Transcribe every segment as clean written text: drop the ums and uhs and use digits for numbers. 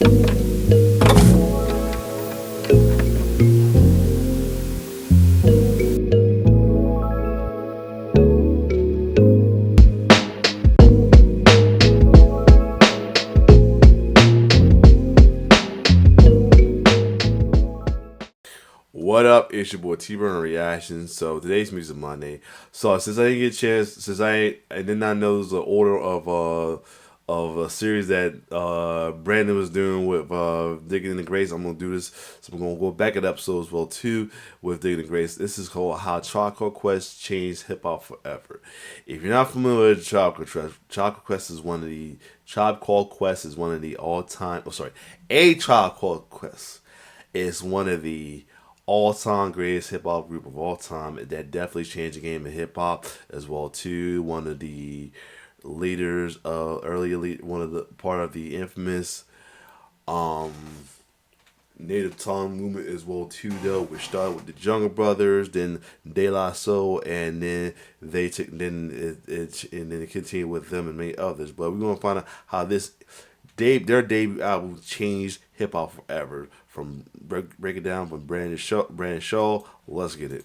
What up? It's your boy T-Burn Reaction. So today's Music Monday. So since I didn't get a chance, since I did not know the order of a series that Brandon was doing with Digging in the Grace, I'm gonna do this. So we're gonna go back at episode as well too with Digging in the Grace. This is called How Tribe Called Quest Changed Hip Hop Forever. If you're not familiar with Tribe Called Quest is one of the Tribe Called Quest is one of the all-time. Oh, sorry, a Tribe Called Quest is one of the all-time greatest hip-hop group of all time. That definitely changed the game of hip-hop as well too. One of the leaders, early elite, one of the part of the infamous native tongue movement as well too, though, which started with the Jungle Brothers, then De La Soul, and then they took it continued with them and many others. But we're gonna find out how their debut album changed hip hop forever. From break it down from Brandon Shaw. Let's get it.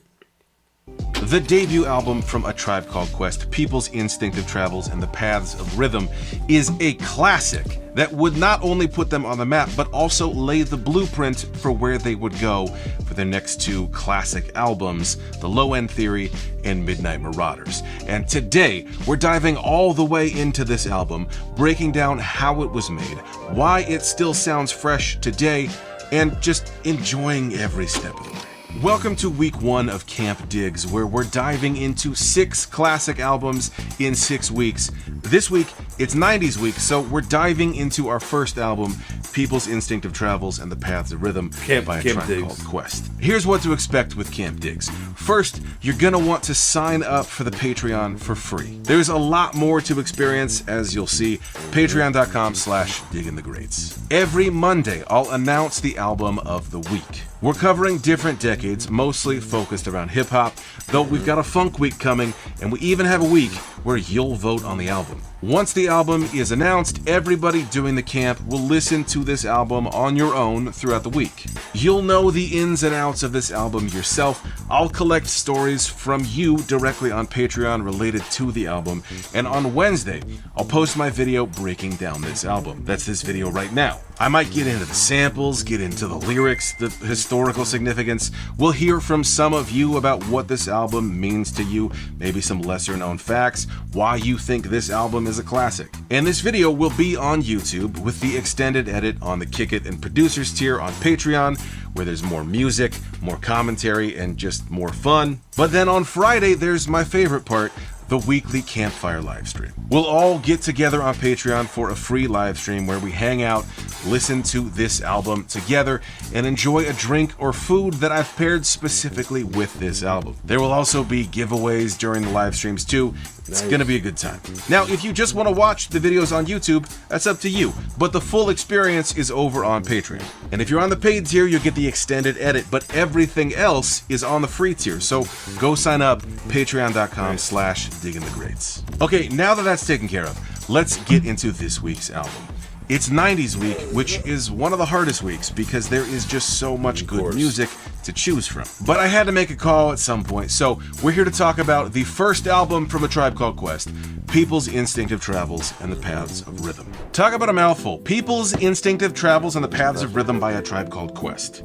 The debut album from A Tribe Called Quest, People's Instinctive Travels and the Paths of Rhythm, is a classic that would not only put them on the map, but also lay the blueprint for where they would go for their next two classic albums, The Low End Theory and Midnight Marauders. And today, we're diving all the way into this album, breaking down how it was made, why it still sounds fresh today, and just enjoying every step of the way. Welcome to week 1 of Camp Digs, where we're diving into 6 classic albums in 6 weeks. This week, it's 90s week, so we're diving into our first album, People's Instinctive Travels and the Paths of Rhythm by A Tribe Called Quest. Here's what to expect with Camp Digs. First, you're gonna want to sign up for the Patreon for free. There's a lot more to experience, as you'll see, patreon.com/diggingthegreats. Every Monday, I'll announce the album of the week. We're covering different decades, mostly focused around hip-hop, though we've got a funk week coming, and we even have a week where you'll vote on the album. Once the album is announced, everybody doing the camp will listen to this album on your own throughout the week. You'll know the ins and outs of this album yourself. I'll collect stories from you directly on Patreon related to the album, and on Wednesday, I'll post my video breaking down this album. That's this video right now. I might get into the samples, get into the lyrics, the historical significance. We'll hear from some of you about what this album means to you, maybe some lesser known facts, why you think this album is a classic. And this video will be on YouTube with the extended edit on the Kick It and Producers tier on Patreon, where there's more music, more commentary, and just more fun. But then on Friday, there's my favorite part, the weekly campfire live stream. We'll all get together on Patreon for a free live stream where we hang out, listen to this album together, and enjoy a drink or food that I've paired specifically with this album. There will also be giveaways during the live streams too. It's gonna be a good time. Now, if you just want to watch the videos on YouTube, that's up to you, but the full experience is over on Patreon. And if you're on the paid tier, you'll get the extended edit, but everything else is on the free tier, so go sign up, patreon.com/diggingthegreats. Okay, now that that's taken care of, let's get into this week's album. It's 90s week, which is one of the hardest weeks because there is just so much good music to choose from. But I had to make a call at some point, so we're here to talk about the first album from A Tribe Called Quest, People's Instinctive Travels and the Paths of Rhythm. Talk about a mouthful. People's Instinctive Travels and the Paths of Rhythm by A Tribe Called Quest.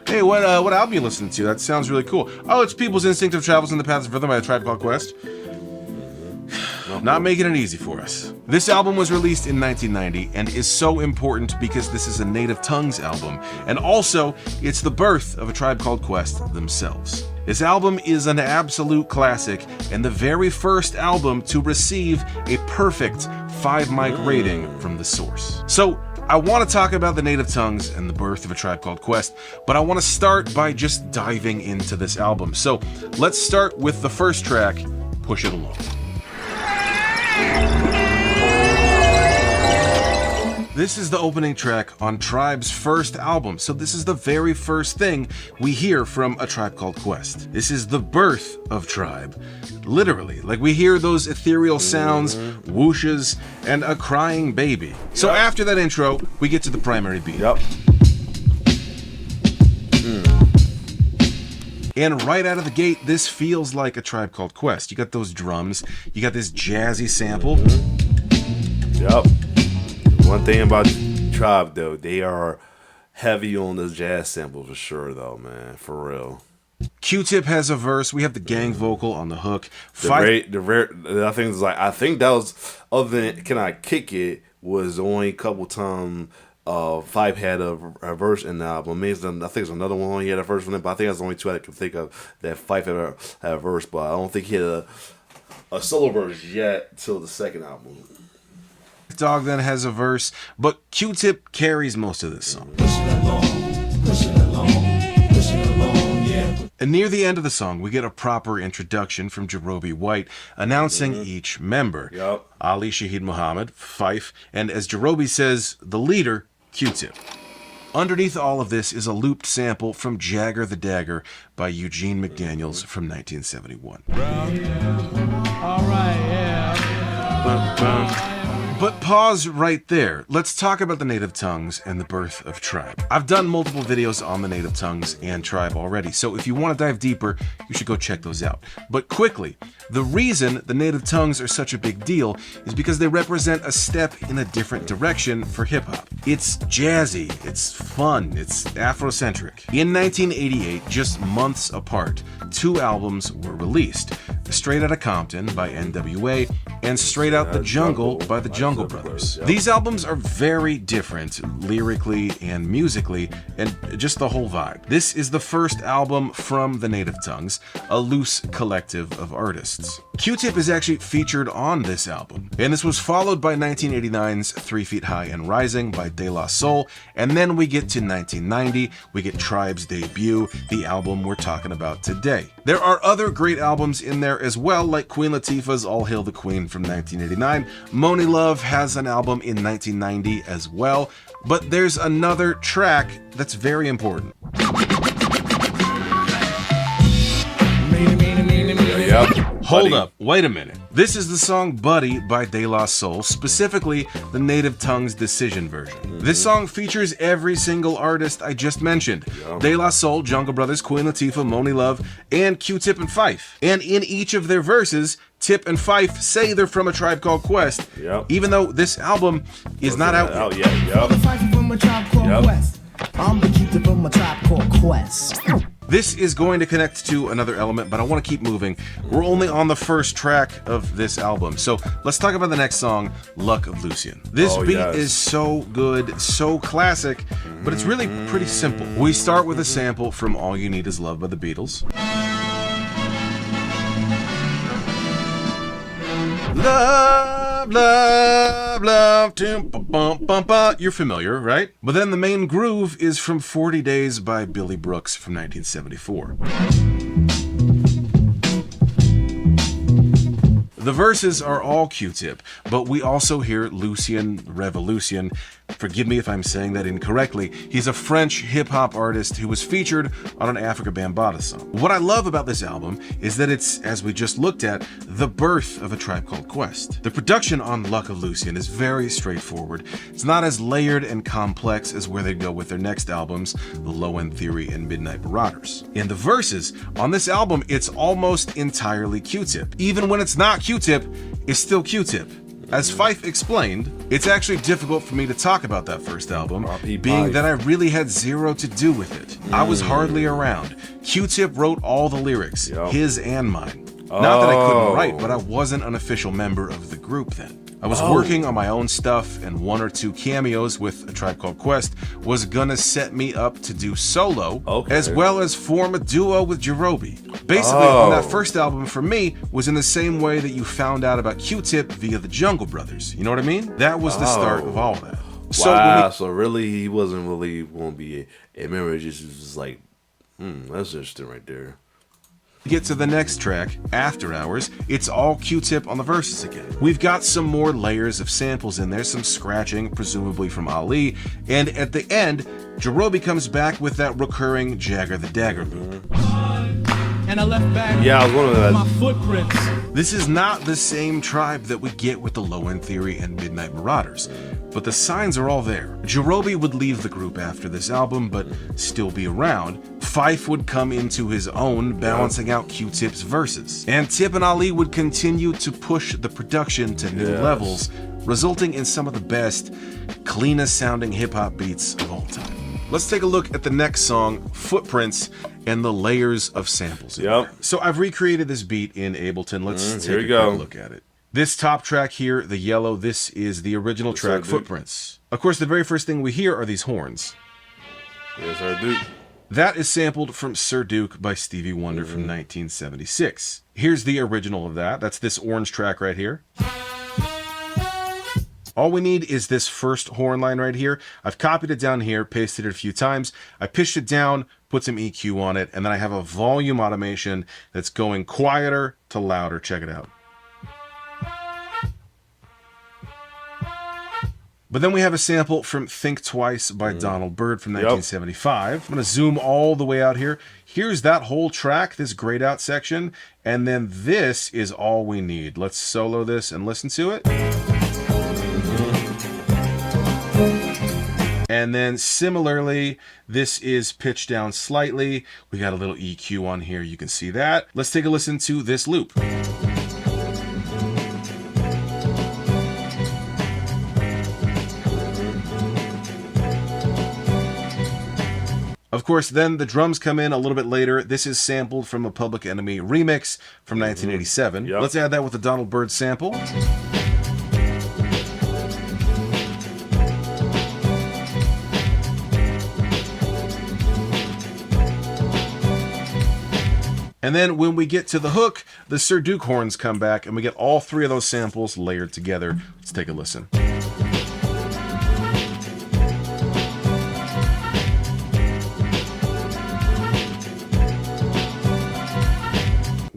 Hey, what album you listening to? That sounds really cool. Oh, it's People's Instinctive Travels and the Paths of Rhythm by A Tribe Called Quest. Not making it easy for us. This album was released in 1990 and is so important because this is a Native Tongues album, and also it's the birth of A Tribe Called Quest themselves. This album is an absolute classic and the very first album to receive a perfect 5-mic rating from The Source. So I want to talk about the Native Tongues and the birth of A Tribe Called Quest, but I want to start by just diving into this album. So let's start with the first track, Push It Along. This is the opening track on Tribe's first album, so this is the very first thing we hear from A Tribe Called Quest. This is the birth of Tribe. Literally, like we hear those ethereal sounds, whooshes, and a crying baby. So after that intro, we get to the primary beat. Yep. And right out of the gate, this feels like A Tribe Called Quest. You got those drums, you got this jazzy sample. Yep. One thing about Tribe, though, they are heavy on the jazz sample for sure, though, man. For real. Q-Tip has a verse. We have the gang vocal on the hook. I think that was, other than Can I Kick It, was the only couple times Fife had a verse in the album. I think there's another one he had a verse from it, but I think that's the only two I can think of that Fife had a verse, but I don't think he had a solo verse yet till the second album. Dog then has a verse, but Q-Tip carries most of this song. And near the end of the song, we get a proper introduction from Jarobi White announcing each member. Yep. Ali Shaheed Muhammad, Fife, and as Jarobi says, the leader, Q-Tip. Underneath all of this is a looped sample from Jagger the Dagger by Eugene McDaniels from 1971. All right, yeah. But pause right there. Let's talk about the Native Tongues and the birth of Tribe. I've done multiple videos on the Native Tongues and Tribe already, so if you want to dive deeper, you should go check those out. But quickly, the reason the Native Tongues are such a big deal is because they represent a step in a different direction for hip-hop. It's jazzy, it's fun, it's Afrocentric. In 1988, just months apart, 2 albums were released. Straight Outta Compton by NWA and Straight Out the Jungle by the Jungle Brothers. Yep. These albums are very different lyrically and musically and just the whole vibe. This is the first album from the Native Tongues, a loose collective of artists. Q-Tip is actually featured on this album, and this was followed by 1989's 3 Feet High and Rising by De La Soul, and then we get to 1990, we get Tribe's debut, the album we're talking about today. There are other great albums in there as well, like Queen Latifah's All Hail the Queen from 1989. Monie Love has an album in 1990 as well, but there's another track that's very important. Yep. Hold up, wait a minute. This is the song Buddy by De La Soul, specifically the Native Tongues Decision version. This song features every single artist I just mentioned. De La Soul, Jungle Brothers, Queen Latifah, Monie Love, and Q-Tip and Fife. And in each of their verses, Tip and Fife say they're from A Tribe Called Quest, even though this album is not out yet. Yep. I'm the Q-Tip from A Tribe Called Quest. This is going to connect to another element, but I want to keep moving. We're only on the first track of this album, so let's talk about the next song, Luck of Lucian. This beat is so good, so classic, but it's really pretty simple. We start with a sample from All You Need Is Love by the Beatles. Love, love, love, you're familiar, right? But then the main groove is from 40 Days by Billy Brooks from 1974. The verses are all Q-Tip, but we also hear Lucien Revolution. Forgive me if I'm saying that incorrectly. He's a French hip-hop artist who was featured on an Africa Bambaataa song. What I love about this album is that it's, as we just looked at, the birth of A Tribe Called Quest. The production on Luck of Lucian is very straightforward. It's not as layered and complex as where they go with their next albums, The Low End Theory and Midnight Marauders. And the verses on this album, it's almost entirely Q-Tip. Even when it's not Q-Tip, it's still Q-Tip. As Fife explained, it's actually difficult for me to talk about that first album, being that I really had zero to do with it. I was hardly around. Q-Tip wrote all the lyrics, his and mine. Not that I couldn't write, but I wasn't an official member of the group then. I was working on my own stuff, and 1 or 2 cameos with A Tribe Called Quest was gonna set me up to do solo, as well as form a duo with Jarobi. Basically, on that first album for me was in the same way that you found out about Q-Tip via the Jungle Brothers. You know what I mean? That was the start of all of that. So really, he wasn't really going to be a member. Just was like, that's interesting right there. Get to the next track, After Hours, it's all Q-Tip on the verses again. We've got some more layers of samples in there, some scratching, presumably from Ali, and at the end, Jarobi comes back with that recurring Jagger the Dagger loop. And I left back Yeah, I was wondering that. my footprints. This is not the same tribe that we get with the Low End Theory and Midnight Marauders, but the signs are all there. Jarobi would leave the group after this album, but still be around. Fife would come into his own, balancing out Q-Tip's verses. And Tip and Ali would continue to push the production to new levels, resulting in some of the best, cleanest sounding hip-hop beats of all time. Let's take a look at the next song, Footprints, and the layers of samples. Yep. So I've recreated this beat in Ableton. Let's here take we a go. quick look at it. This top track here, the yellow, this is the original track, Duke. Footprints. Of course, the very first thing we hear are these horns. Yes, sir, Duke. That is sampled from Sir Duke by Stevie Wonder from 1976. Here's the original of that. That's this orange track right here. All we need is this first horn line right here. I've copied it down here, pasted it a few times. I pitched it down, put some EQ on it, and then I have a volume automation that's going quieter to louder. Check it out. But then we have a sample from Think Twice by Donald Byrd from 1975. I'm going to zoom all the way out here. Here's that whole track, this grayed out section, and then this is all we need. Let's solo this and listen to it. And then similarly, this is pitched down slightly. We got a little EQ on here, you can see that. Let's take a listen to this loop. Of course, then the drums come in a little bit later. This is sampled from a Public Enemy remix from 1987. Yep. Let's add that with the Donald Byrd sample. And then when we get to the hook, the Sir Duke horns come back, and we get all three of those samples layered together. Let's take a listen.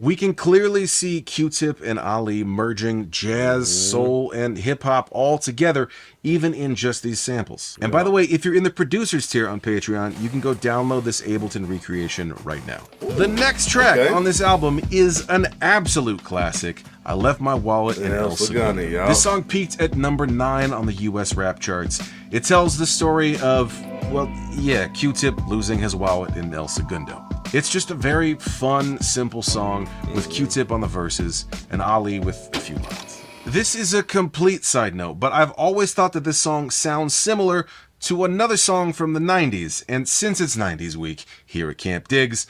We can clearly see Q-Tip and Ali merging jazz, soul, and hip-hop all together, even in just these samples. And by the way, if you're in the producers tier on Patreon, you can go download this Ableton recreation right now. The next track on this album is an absolute classic. I Left My Wallet in El Segundo. This song peaked at number 9 on the US rap charts. It tells the story of, well, yeah, Q-Tip losing his wallet in El Segundo. It's just a very fun, simple song with Q-Tip on the verses and Ali with a few lines. This is a complete side note, but I've always thought that this song sounds similar to another song from the 90s, and since it's 90s week here at Camp Diggs,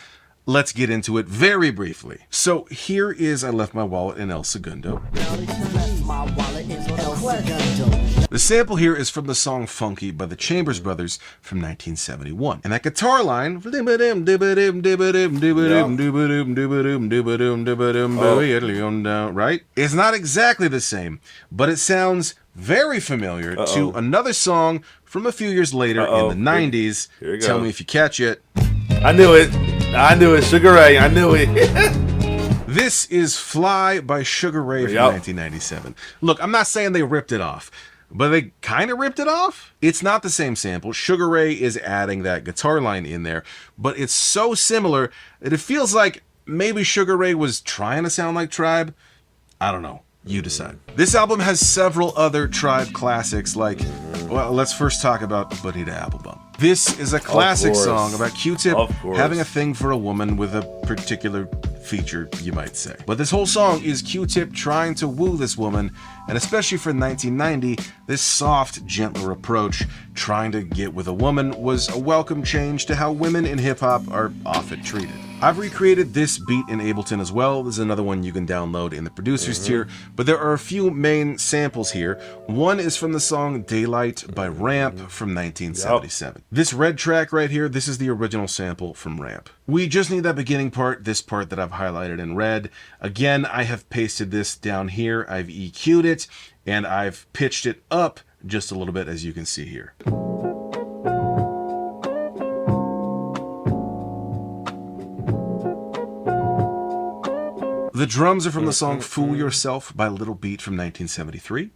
let's get into it very briefly. So here is I Left My Wallet in El Segundo. The sample here is from the song Funky by the Chambers Brothers from 1971. And that guitar line, right, is not exactly the same, but it sounds very familiar to another song from a few years later in the 90s. Tell me if you catch it. I knew it. I knew it. Sugar Ray. I knew it. This is Fly by Sugar Ray from 1997. Look, I'm not saying they ripped it off, but they kind of ripped it off. It's not the same sample. Sugar Ray is adding that guitar line in there, but it's so similar that it feels like maybe Sugar Ray was trying to sound like Tribe. I don't know. You decide. This album has several other Tribe classics like, well, let's first talk about Bonita Applebum. This is a classic song about Q-Tip having a thing for a woman with a particular feature, you might say. But this whole song is Q-Tip trying to woo this woman, and especially for 1990, this soft, gentler approach, trying to get with a woman, was a welcome change to how women in hip-hop are often treated. I've recreated this beat in Ableton as well. This is another one you can download in the producers tier, but there are a few main samples here. One is from the song Daylight by Ramp from 1977. This red track right here, this is the original sample from Ramp. We just need that beginning part, this part that I've highlighted in red. Again, I have pasted this down here, I've EQ'd it, and I've pitched it up just a little bit, as you can see here. The drums are from the song Fool Yourself by Little Beat from 1973.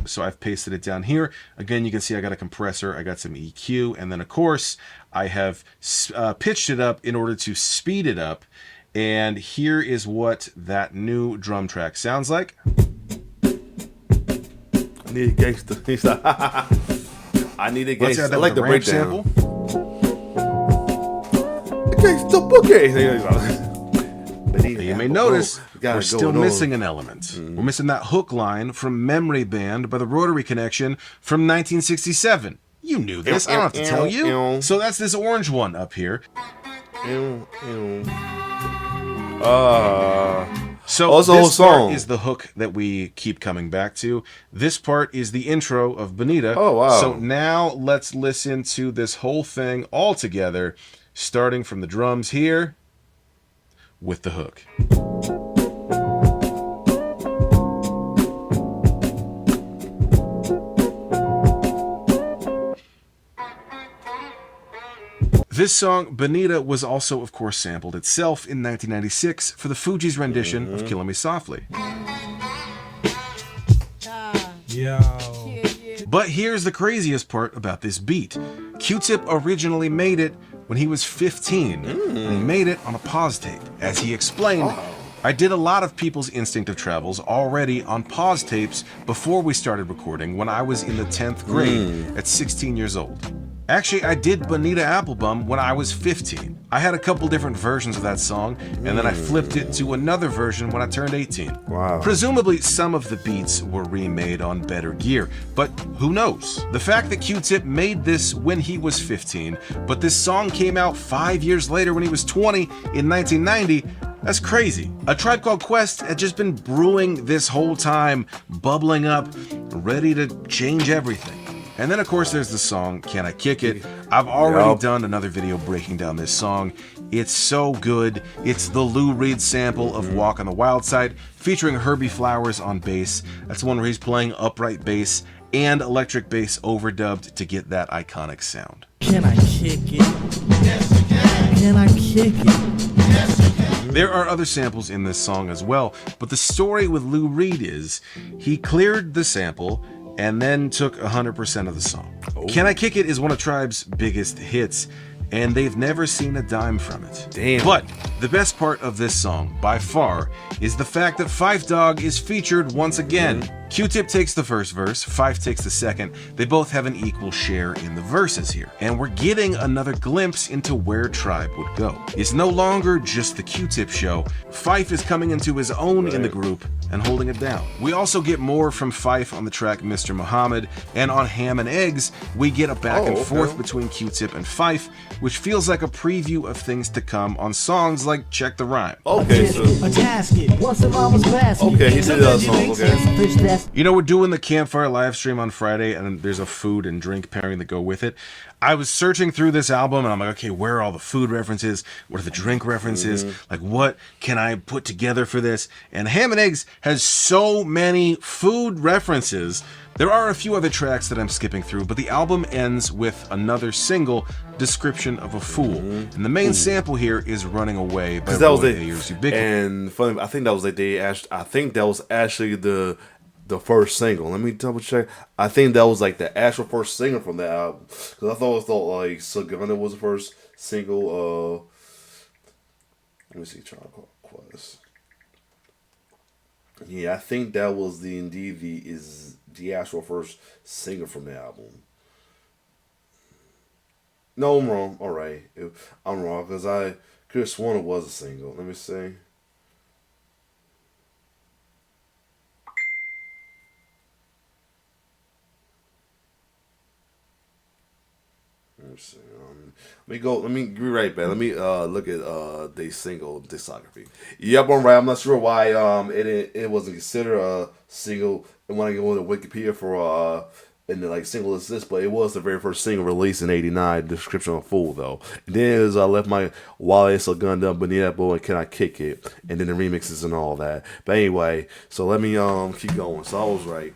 So I've pasted it down here. Again, you can see I got a compressor, I got some EQ, and then of course I have pitched it up in order to speed it up. And here is what that new drum track sounds like. I need a gangster. I need a Let's gangster. add that I like with the a ramp breakdown. sample. Gangsta boogie. You may notice we're still going on. missing an element. We're missing that hook line from Memory Band by the Rotary Connection from 1967. You knew this, I don't have to tell you. So that's this orange one up here. So Oh, it's the whole this part song. is the hook that we keep coming back to. This part is the intro of Bonita. Oh, wow. So now let's listen to this whole thing all together, starting from the drums here with the hook. This song, Bonita, was also, of course, sampled itself in 1996 for the Fugees' rendition of Killing Me Softly. But here's the craziest part about this beat. Q-Tip originally made it when he was 15, and he made it on a pause tape. As he explained, I did a lot of People's Instinctive Travels already on pause tapes before we started recording when I was in the 10th grade at 16 years old. Actually, I did Bonita Applebum when I was 15. I had a couple different versions of that song, and then I flipped it to another version when I turned 18. Wow. Presumably, some of the beats were remade on better gear, but who knows? The fact that Q-Tip made this when he was 15, but this song came out 5 years later when he was 20 in 1990, that's crazy. A Tribe Called Quest had just been brewing this whole time, bubbling up, ready to change everything. And then, of course, there's the song, Can I Kick It? I've already done another video breaking down this song. It's so good. It's the Lou Reed sample of Walk on the Wild Side, featuring Herbie Flowers on bass. That's the one where he's playing upright bass and electric bass overdubbed to get that iconic sound. Can I kick it? Yes, you can. Can I kick it? Yes, you can. There are other samples in this song as well, but the story with Lou Reed is he cleared the sample and then took 100% of the song. Can I Kick It is one of Tribe's biggest hits, and they've never seen a dime from it. Damn. But the best part of this song, by far, is the fact that Phife Dawg is featured once again. Q-Tip takes the first verse, Phife takes the second. They both have an equal share in the verses here. And we're getting another glimpse into where Tribe would go. It's no longer just the Q-Tip show. Phife is coming into his own in the group and holding it down. We also get more from Phife on the track Mr. Muhammad, and on Ham and Eggs, we get a back and forth between Q-Tip and Phife, which feels like a preview of things to come on songs like Check the Rhyme. Okay, so A tasket. What's in mama's basket? okay, he said that song. Okay. Fish that's You know, we're doing the Campfire live stream on Friday, and there's a food and drink pairing that go with it. I was searching through this album, and I'm like, okay, where are all the food references? What are the drink references? Like, what can I put together for this? And Ham and Eggs has so many food references. There are a few other tracks that I'm skipping through, but the album ends with another single, Description of a Fool. And the main sample here is Running Away by that was Roy the Ayers Ubiquitous. and funny. I think that was like they actually. I think that was actually the first single. Let me double check. I think that was like the actual first single from that album, because I thought like Sagana was the first single. Let me see, Tribe Called Quest. Yeah, I think that was the actual first single from the album. No, I'm wrong. All right, I'm wrong because I could have sworn it was a single. Let me see. Let me be right back. Let me look at the single discography. Yep, I'm right. I'm not sure why it wasn't considered a single when I go to Wikipedia for in the like single assist, but it was the very first single released in '89. Description of Fool though. And then as I left my Wale So Gundam, Bonita Boy, and Can I Kick It, and then the remixes and all that. But anyway, so let me keep going. So I was right.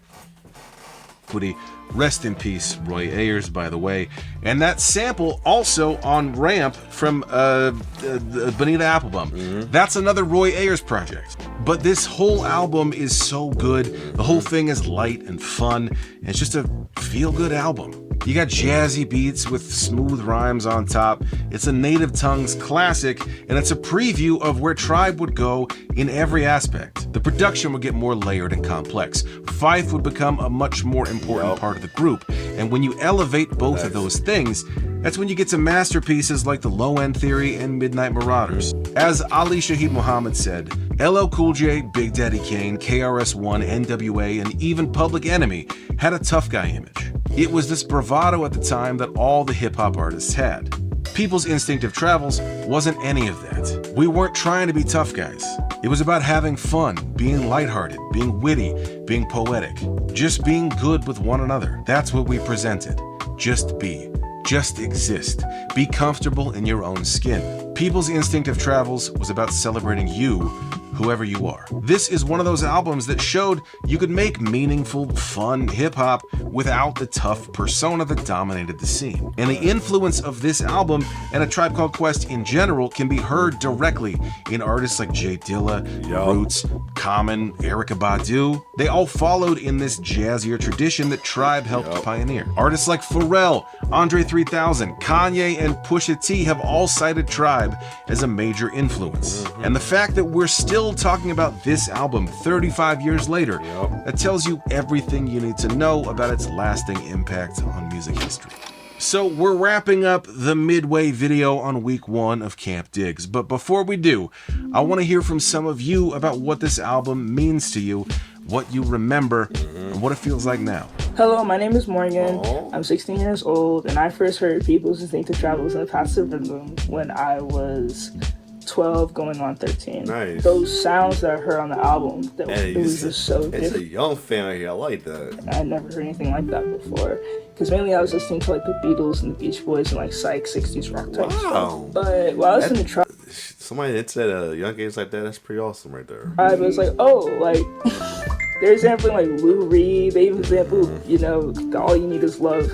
Rest in peace, Roy Ayers, by the way. And that sample also on Ramp from Bonita Applebum. That's another Roy Ayers project. But this whole album is so good. The whole thing is light and fun. And it's just a feel-good album. You got jazzy beats with smooth rhymes on top. It's a Native Tongues classic, and it's a preview of where Tribe would go in every aspect. The production would get more layered and complex. Fife would become a much more important part of the group, and when you elevate both of those things, that's when you get to masterpieces like The Low End Theory and Midnight Marauders. As Ali Shaheed Muhammad said, LL Cool J, Big Daddy Kane, KRS-One, NWA, and even Public Enemy had a tough guy image. It was this bravado at the time that all the hip-hop artists had. People's Instinctive Travels wasn't any of that. We weren't trying to be tough guys. It was about having fun, being lighthearted, being witty, being poetic, just being good with one another. That's what we presented. Just be. Just exist. Be comfortable in your own skin. People's Instinctive Travels was about celebrating you, whoever you are. This is one of those albums that showed you could make meaningful, fun hip-hop without the tough persona that dominated the scene. And the influence of this album and A Tribe Called Quest in general can be heard directly in artists like Jay Dilla, Roots, Common, Erykah Badu. They all followed in this jazzier tradition that Tribe helped pioneer. Artists like Pharrell, Andre 3000, Kanye, and Pusha T have all cited Tribe as a major influence. And the fact that we're still talking about this album 35 years later, that tells you everything you need to know about its lasting impact on music history. So we're wrapping up the midway video on week 1 of Camp Diggs, but before we do, I want to hear from some of you about what this album means to you, what you remember, and what it feels like now. Hello, my name is Morgan. I'm 16 years old, and I first heard People's Instinctive Travels in the Passive Rhythm when I was 12 going on 13. Nice. Those sounds that I heard on the album, it was just so different. It's a young fan right here. I like that. I never heard anything like that before. Because mainly I was listening to like the Beatles and the Beach Boys and like psych 60s rock type stuff. But while I was in the Tribe, somebody hits at a young age like that, that's pretty awesome right there. I was like, oh, like they're sampling like Lou Reed, they even sampled, you know, the All You Need Is Love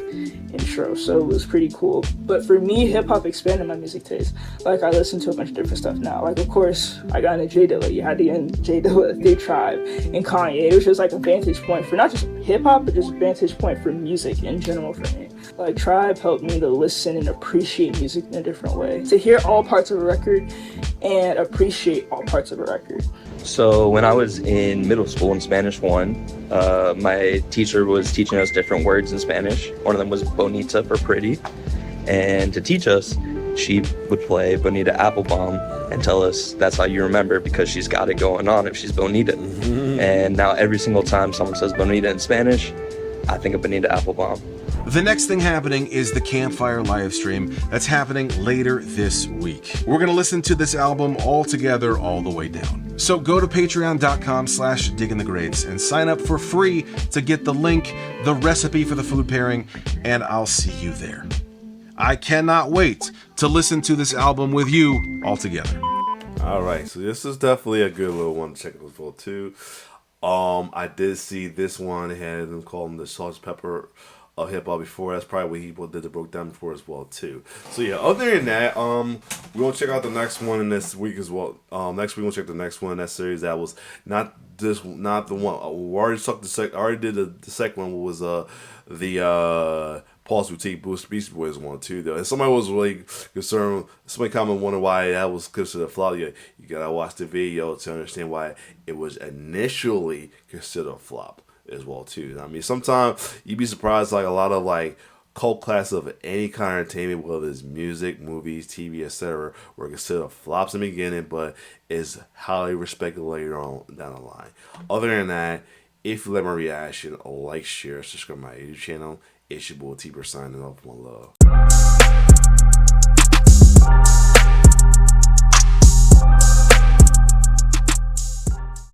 intro, so it was pretty cool. But for me, hip-hop expanded my music taste. Like, I listen to a bunch of different stuff now. Like, of course, I got into Jay Dilla. You had to get into Jay Dilla, Big Tribe, and Kanye. It was just like a vantage point for not just hip-hop, but just a vantage point for music in general for me. Like, Tribe helped me to listen and appreciate music in a different way. To hear all parts of a record and appreciate all parts of a record. So when I was in middle school in Spanish 1, my teacher was teaching us different words in Spanish. One of them was bonita for pretty. And to teach us, she would play Bonita Applebum and tell us that's how you remember because she's got it going on if she's bonita. And now every single time someone says bonita in Spanish, I think of Bonita Applebum. The next thing happening is the Campfire live stream that's happening later this week. We're going to listen to this album all together all the way down. So go to patreon.com/diggingthegreats and sign up for free to get the link, the recipe for the food pairing, and I'll see you there. I cannot wait to listen to this album with you all together. All right, so this is definitely a good little one to check out as well too. I did see this one. They had them call them the Salt and Pepper of hip hop before. That's probably what he did the broke down before as well too. So yeah, other than that, we're gonna check out the next one in this week as well. Next week we'll check the next one in that series. That was not the one. We already took I already did the second one. Was the Paul's Boutique Beast Boys one too though. And somebody was really concerned. Somebody commented wondering why that was considered a flop. You gotta watch the video to understand why it was initially considered a flop as well too. I mean, sometimes you'd be surprised, like a lot of like cult classics of any kind of entertainment, whether it's music, movies, TV, etc., were considered flops in the beginning, but is highly respected later on down the line. Other than that, if you like my reaction, like, share, subscribe to my YouTube channel. It's your boy T-Bird signing off. One love.